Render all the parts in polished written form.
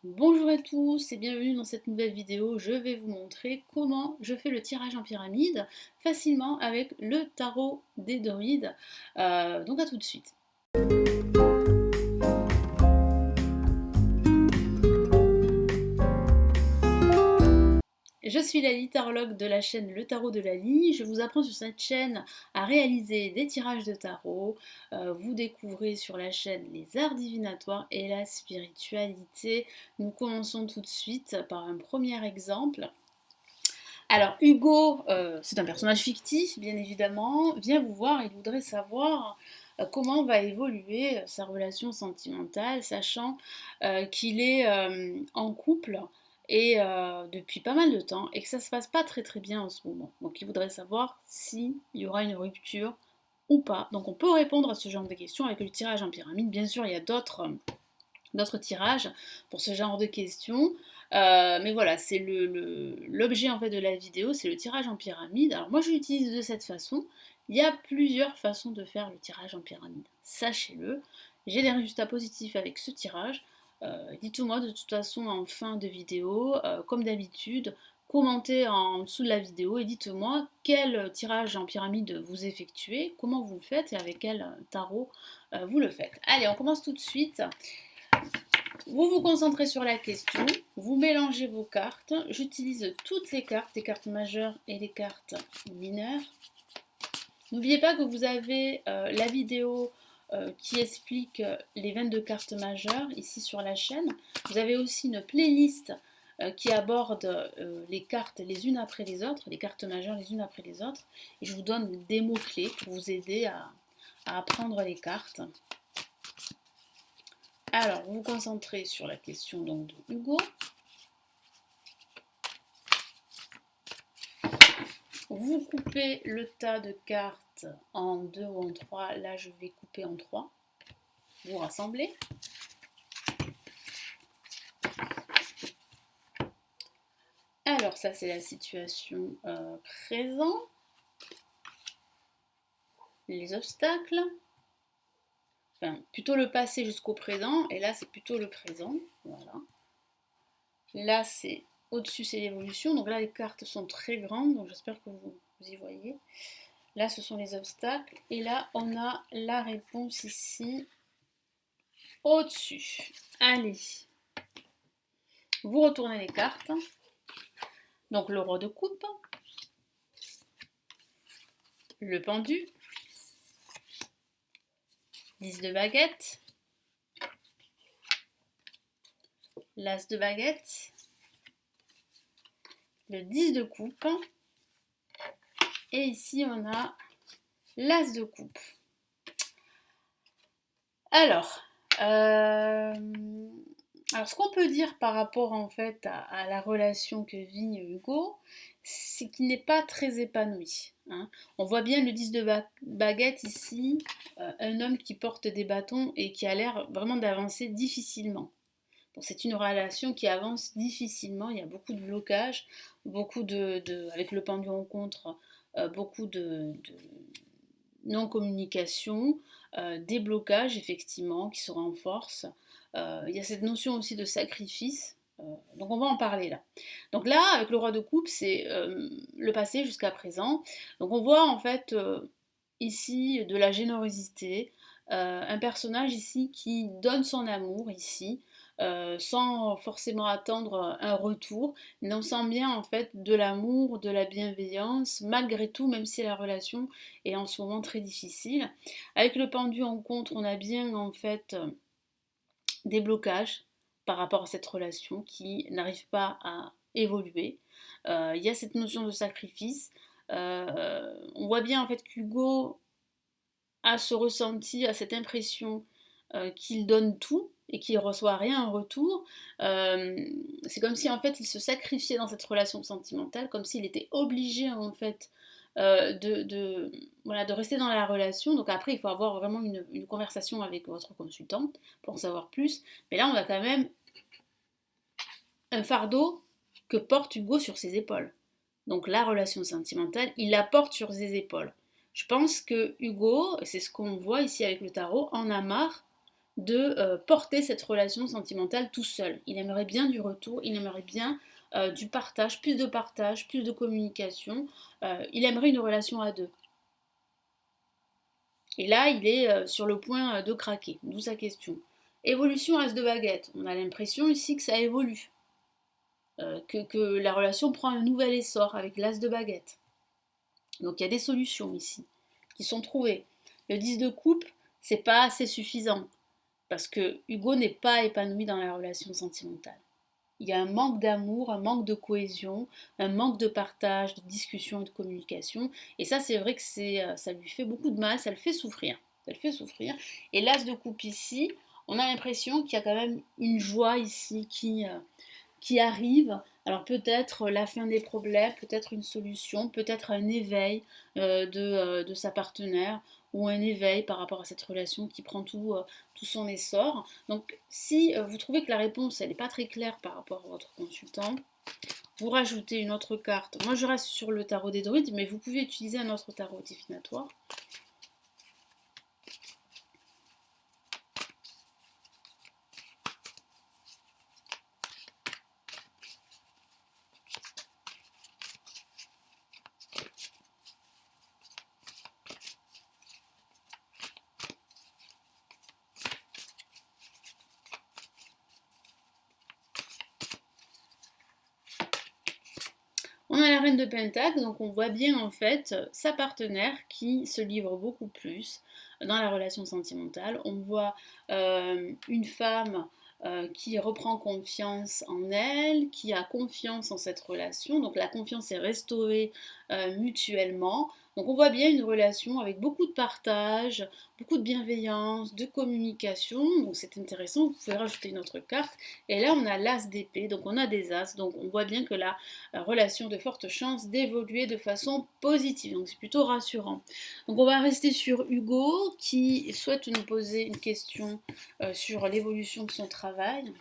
Bonjour à tous et bienvenue dans cette nouvelle vidéo. Je vais vous montrer comment je fais le tirage en pyramide facilement avec le tarot des Druides. Donc à tout de suite. Je suis Lali, tarologue de la chaîne Le Tarot de Lali. Je vous apprends sur cette chaîne à réaliser des tirages de tarot. Vous découvrez sur la chaîne les arts divinatoires et la spiritualité. Nous commençons tout de suite par un premier exemple. Alors Hugo, c'est un personnage fictif, bien évidemment, vient vous voir et il voudrait savoir comment va évoluer sa relation sentimentale, sachant qu'il est en couple et depuis pas mal de temps et que ça se passe pas très très bien en ce moment. Donc il voudrait savoir s'il y aura une rupture ou pas. Donc on peut répondre à ce genre de questions avec le tirage en pyramide. Bien sûr, il y a d'autres tirages pour ce genre de questions. Mais voilà, c'est l'objet en fait de la vidéo, c'est le tirage en pyramide. Alors moi je l'utilise de cette façon. Il y a plusieurs façons de faire le tirage en pyramide. Sachez-le, j'ai des résultats positifs avec ce tirage. Dites-moi de toute façon en fin de vidéo, comme d'habitude, commentez en dessous de la vidéo et dites-moi quel tirage en pyramide vous effectuez, comment vous le faites et avec quel tarot vous le faites. Allez, on commence tout de suite. Vous vous concentrez sur la question, vous mélangez vos cartes. J'utilise toutes les cartes majeures et les cartes mineures. N'oubliez pas que vous avez la vidéo qui explique les 22 cartes majeures ici sur la chaîne. Vous avez aussi une playlist qui aborde les cartes les unes après les autres, les cartes majeures les unes après les autres. Et je vous donne des mots-clés pour vous aider à apprendre les cartes. Alors, vous vous concentrez sur la question donc, de Hugo. Vous coupez le tas de cartes en 2 ou en 3. Là, je vais couper en 3. Vous rassemblez. Alors, ça, c'est la situation présente. Les obstacles. Enfin, plutôt le passé jusqu'au présent. Et là, c'est plutôt le présent. Voilà. Là, c'est au-dessus, c'est l'évolution. Donc là, les cartes sont très grandes. Donc j'espère que vous y voyez. Là, ce sont les obstacles. Et là, on a la réponse ici, au-dessus. Allez. Vous retournez les cartes. Donc le roi de coupe. Le pendu. 10 de baguette. L'as de baguette. Le 10 de coupe. Et ici, on a l'as de coupe. Alors, ce qu'on peut dire par rapport en fait à la relation que vit Hugo, c'est qu'il n'est pas très épanoui. Hein. On voit bien le 10 de baguette ici, un homme qui porte des bâtons et qui a l'air vraiment d'avancer difficilement. Donc c'est une relation qui avance difficilement, il y a beaucoup de blocages, avec le pendu en contre, beaucoup de non-communication, des blocages effectivement qui se renforcent. Il y a cette notion aussi de sacrifice. Donc on va en parler là. Donc là, avec le roi de coupe, c'est le passé jusqu'à présent. Donc on voit en fait ici de la générosité, un personnage ici qui donne son amour ici, sans forcément attendre un retour, mais on sent bien en fait de l'amour, de la bienveillance, malgré tout, même si la relation est en ce moment très difficile. Avec le pendu en contre, on a bien en fait des blocages par rapport à cette relation qui n'arrive pas à évoluer. Il y a cette notion de sacrifice. On voit bien en fait qu'Hugo a ce ressenti, a cette impression qu'il donne tout et qu'il ne reçoit rien en retour. C'est comme si en fait il se sacrifiait dans cette relation sentimentale, comme s'il était obligé en fait voilà, de rester dans la relation. Donc après, il faut avoir vraiment une conversation avec votre consultante pour en savoir plus. Mais là, on a quand même un fardeau que porte Hugo sur ses épaules. Donc la relation sentimentale, il la porte sur ses épaules. Je pense que Hugo, c'est ce qu'on voit ici avec le tarot, en a marre de porter cette relation sentimentale tout seul. Il aimerait bien du retour, il aimerait bien du partage, plus de communication. Il aimerait une relation à deux. Et là, il est sur le point de craquer, d'où sa question. Évolution as de baguette. On a l'impression ici que ça évolue, que la relation prend un nouvel essor avec l'as de baguette. Donc il y a des solutions ici qui sont trouvées. Le 10 de coupe, c'est pas assez suffisant parce que Hugo n'est pas épanoui dans la relation sentimentale. Il y a un manque d'amour, un manque de cohésion, un manque de partage, de discussion et de communication. Et ça, c'est vrai que ça lui fait beaucoup de mal, ça le fait souffrir. Ça le fait souffrir. Et l'as de coupe ici, on a l'impression qu'il y a quand même une joie ici qui arrive. Alors peut-être la fin des problèmes, peut-être une solution, peut-être un éveil de sa partenaire ou un éveil par rapport à cette relation qui prend tout son essor. Donc si vous trouvez que la réponse elle n'est pas très claire par rapport à votre consultant, vous rajoutez une autre carte. Moi je reste sur le tarot des druides, mais vous pouvez utiliser un autre tarot divinatoire. On a la reine de Pentacle, donc on voit bien en fait sa partenaire qui se livre beaucoup plus dans la relation sentimentale. On voit une femme qui reprend confiance en elle, qui a confiance en cette relation, donc la confiance est restaurée mutuellement. Donc on voit bien une relation avec beaucoup de partage, beaucoup de bienveillance, de communication, donc c'est intéressant, vous pouvez rajouter une autre carte. Et là on a l'as d'épée, donc on a des as, donc on voit bien que la relation de forte chance d'évoluer de façon positive, donc c'est plutôt rassurant. Donc on va rester sur Hugo qui souhaite nous poser une question sur l'évolution de son travail.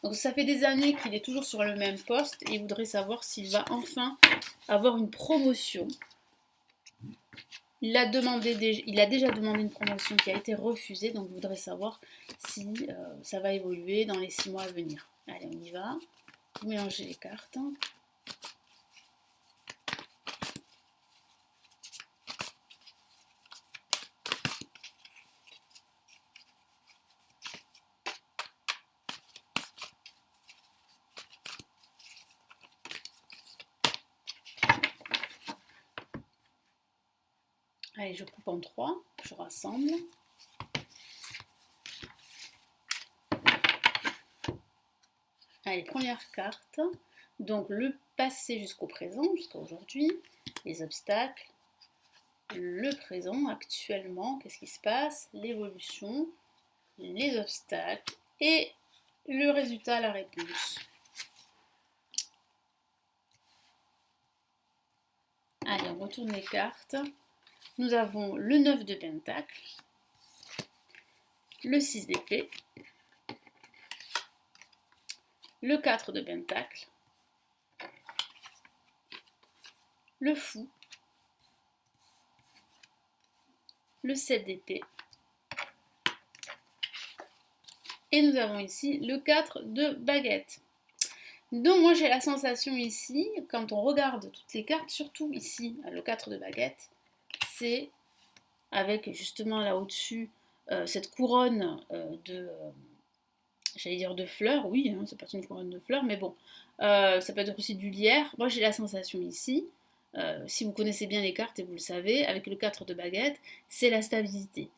Donc ça fait des années qu'il est toujours sur le même poste et il voudrait savoir s'il va enfin avoir une promotion. Il a déjà demandé une promotion qui a été refusée, donc il voudrait savoir si ça va évoluer dans les 6 mois à venir. Allez, on y va. Vous mélangez les cartes. Allez, je coupe en 3, je rassemble. Allez, première carte. Donc le passé jusqu'au présent, jusqu'à aujourd'hui, les obstacles, le présent actuellement, qu'est-ce qui se passe, l'évolution, les obstacles et le résultat, la réponse. Allez, on retourne les cartes. Nous avons le 9 de Pentacle, le 6 d'épée, le 4 de Pentacle, le fou, le 7 d'épée, et nous avons ici le 4 de baguette. Donc moi j'ai la sensation ici, quand on regarde toutes les cartes, surtout ici, le 4 de baguette, c'est avec justement là au-dessus cette couronne j'allais dire de fleurs, oui, hein, c'est pas une couronne de fleurs, mais bon, ça peut être aussi du lierre. Moi j'ai la sensation ici, si vous connaissez bien les cartes et vous le savez, avec le 4 de baguette, c'est la stabilité,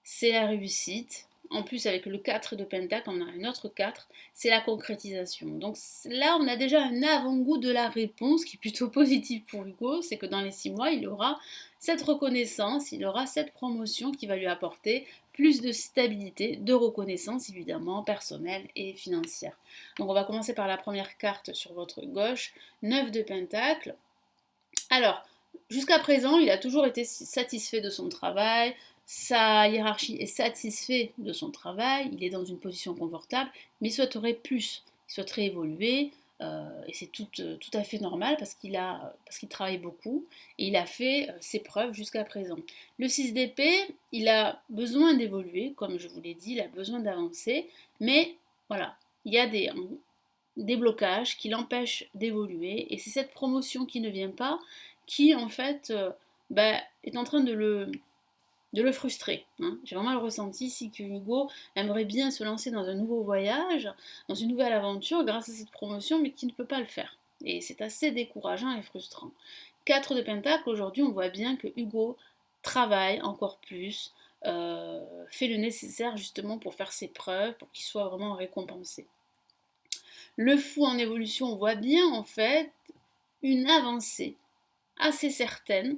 c'est la réussite. En plus, avec le 4 de Pentacle, on a un autre 4, c'est la concrétisation. Donc là, on a déjà un avant-goût de la réponse qui est plutôt positive pour Hugo, c'est que dans les 6 mois, il aura cette reconnaissance, il aura cette promotion qui va lui apporter plus de stabilité, de reconnaissance évidemment, personnelle et financière. Donc on va commencer par la première carte sur votre gauche, 9 de Pentacle. Alors, jusqu'à présent, il a toujours été satisfait de son travail, sa hiérarchie est satisfaite de son travail, il est dans une position confortable, mais il souhaiterait plus, il souhaiterait évoluer, Et c'est tout à fait normal parce qu'il travaille beaucoup et il a fait ses preuves jusqu'à présent. Le 6 d'épée, il a besoin d'évoluer, comme je vous l'ai dit, il a besoin d'avancer, mais voilà, il y a des blocages qui l'empêchent d'évoluer et c'est cette promotion qui ne vient pas qui en fait est en train de le frustrer. Hein. J'ai vraiment le ressenti ici que Hugo aimerait bien se lancer dans un nouveau voyage, dans une nouvelle aventure grâce à cette promotion, mais qui ne peut pas le faire. Et c'est assez décourageant et frustrant. 4 de Pentacle, aujourd'hui on voit bien que Hugo travaille encore plus, fait le nécessaire justement pour faire ses preuves, pour qu'il soit vraiment récompensé. Le fou en évolution, on voit bien en fait une avancée assez certaine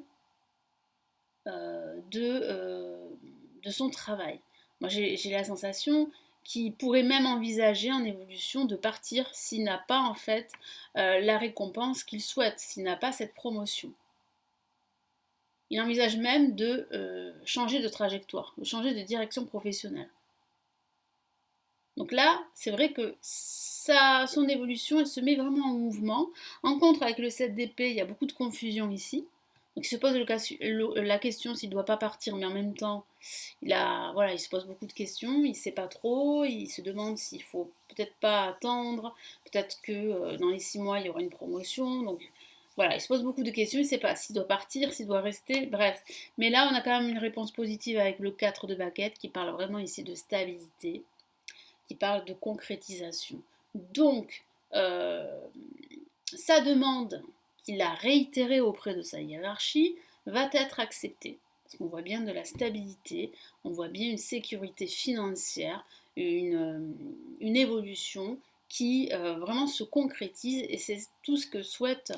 de son travail. Moi, j'ai la sensation qu'il pourrait même envisager en évolution de partir s'il n'a pas en fait la récompense qu'il souhaite, s'il n'a pas cette promotion. Il envisage même de changer de trajectoire, de changer de direction professionnelle. Donc là, c'est vrai que son évolution, elle se met vraiment en mouvement. En contre, avec le 7 d'épée, il y a beaucoup de confusion ici. Donc il se pose la question s'il ne doit pas partir, mais en même temps, il se pose beaucoup de questions, il ne sait pas trop, il se demande s'il faut peut-être pas attendre, peut-être que dans les 6 mois, il y aura une promotion. Donc voilà, il se pose beaucoup de questions, il ne sait pas s'il doit partir, s'il doit rester, bref. Mais là, on a quand même une réponse positive avec le 4 de baquette qui parle vraiment ici de stabilité, qui parle de concrétisation. Donc, sa demande qu'il a réitérée auprès de sa hiérarchie va être acceptée. Parce qu'on voit bien de la stabilité, on voit bien une sécurité financière, une évolution qui vraiment se concrétise et c'est tout ce que souhaite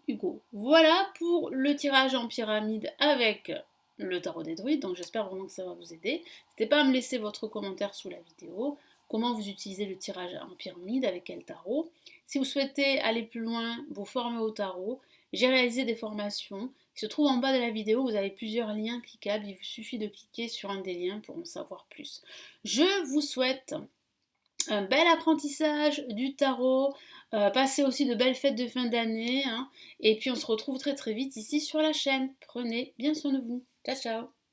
Hugo. Voilà pour le tirage en pyramide avec le tarot des druides, donc j'espère vraiment que ça va vous aider. N'hésitez pas à me laisser votre commentaire sous la vidéo, comment vous utilisez le tirage en pyramide, avec quel tarot. Si vous souhaitez aller plus loin, vous former au tarot, j'ai réalisé des formations qui se trouvent en bas de la vidéo, vous avez plusieurs liens cliquables, il vous suffit de cliquer sur un des liens pour en savoir plus. Je vous souhaite un bel apprentissage du tarot, passez aussi de belles fêtes de fin d'année, hein, et puis on se retrouve très très vite ici sur la chaîne. Prenez bien soin de vous. Ciao ciao.